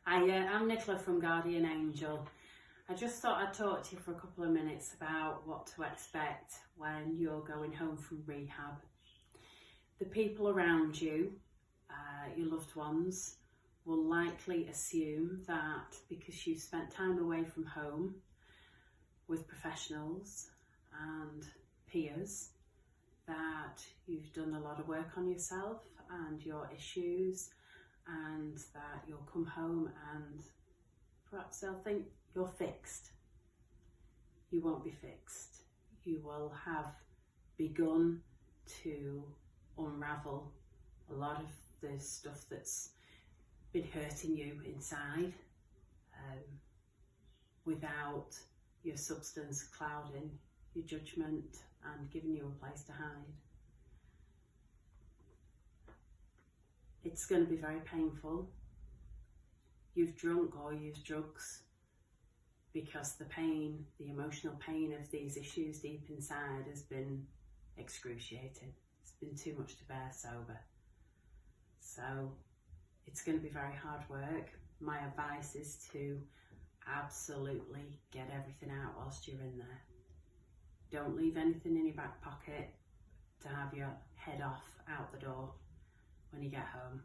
I'm Nicola from Guardian Angel. I just thought I'd talk to you for a couple of minutes about what to expect when you're going home from rehab. The people around you, your loved ones, will likely assume that because you've spent time away from home with professionals and peers, that you've done a lot of work on yourself and your issues, and that you'll come home and perhaps they'll think you're fixed. You won't be fixed. You will have begun to unravel a lot of the stuff that's been hurting you inside, without your substance clouding your judgment and giving you a place to hide. It's going to be very painful. You've drunk or used drugs because the pain, the emotional pain of these issues deep inside has been excruciating. It's been too much to bear sober. So it's going to be very hard work. My advice is to absolutely get everything out whilst you're in there. Don't leave anything in your back pocket to have your head off out the door when you get home.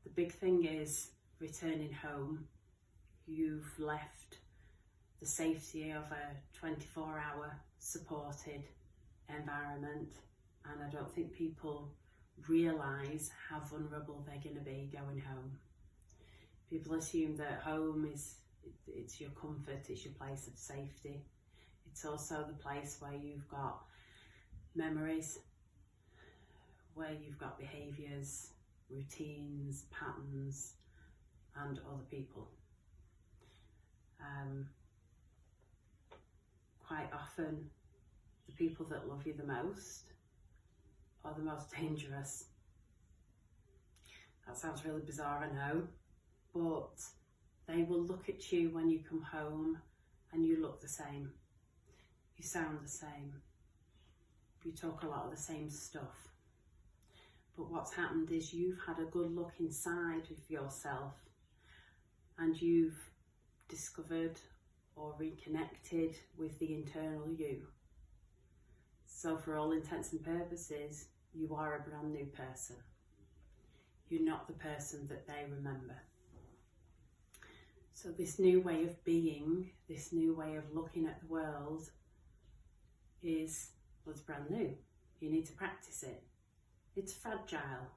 The big thing is returning home. You've left the safety of a 24-hour supported environment, and I don't think people realise how vulnerable they're going to be going home. People assume that home it's your comfort, it's your place of safety. It's also the place where you've got memories, where you've got behaviours, routines, patterns, and other people. Quite often, the people that love you the most are the most dangerous. That sounds really bizarre, I know, but they will look at you when you come home and you look the same. You sound the same. You talk a lot of the same stuff. But what's happened is you've had a good look inside of yourself and you've discovered or reconnected with the internal you. So for all intents and purposes, you are a brand new person. You're not the person that they remember. So this new way of being, this new way of looking at the world is, well, it's brand new. You need to practice it. It's fragile.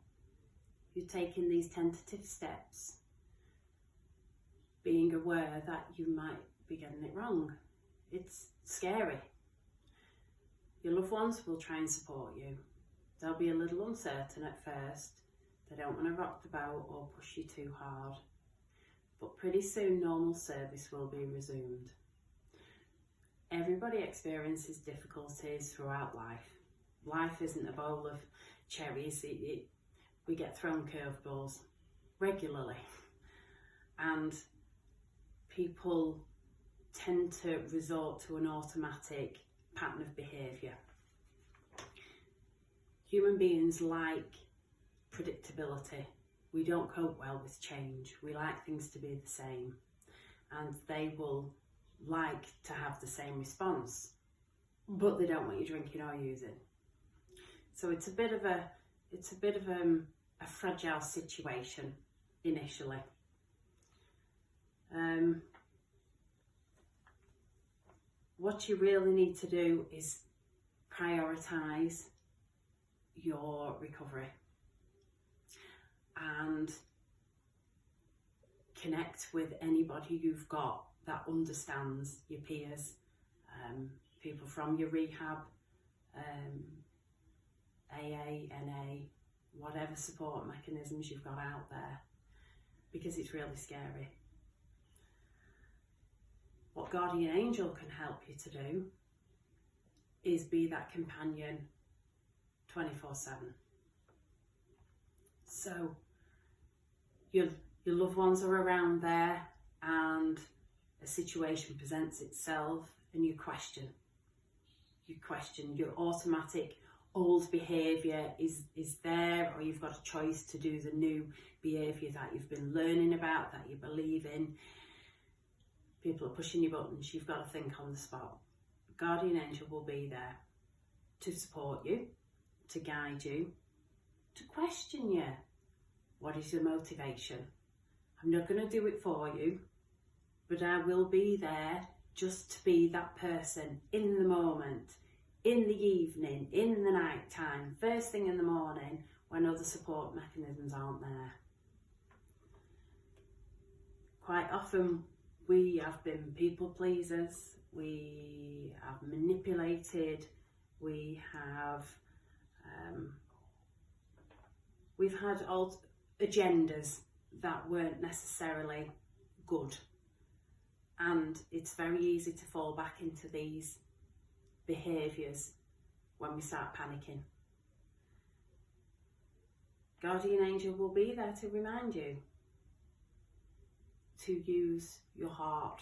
You're taking these tentative steps, being aware that you might be getting it wrong. It's scary. Your loved ones will try and support you. They'll be a little uncertain at first. They don't want to rock the boat or push you too hard. But pretty soon normal service will be resumed. Everybody experiences difficulties throughout life. Life isn't a bowl of cherries. We get thrown curveballs regularly. And people tend to resort to an automatic pattern of behaviour. Human beings like predictability. We don't cope well with change. We like things to be the same, and they will like to have the same response, but they don't want you drinking or using. So it's a bit of a fragile situation initially. What you really need to do is prioritise your recovery and connect with anybody you've got that understands, your peers, people from your rehab, AA, NA, whatever support mechanisms you've got out there, because it's really scary. What Guardian Angel can help you to do is be that companion 24/7. So your loved ones are around there and a situation presents itself and you question. Your automatic old behaviour is there, or you've got a choice to do the new behaviour that you've been learning about, that you believe in. People are pushing your buttons, you've got to think on the spot. Guardian angel will be there to support you, to guide you, to question you. What is your motivation? I'm not going to do it for you, but I will be there just to be that person in the moment, in the evening, in the night time, first thing in the morning when other support mechanisms aren't there. Quite often we have been people pleasers, we have manipulated, we've had agendas that weren't necessarily good, and it's very easy to fall back into these behaviours when we start panicking. Guardian angel will be there to remind you to use your heart,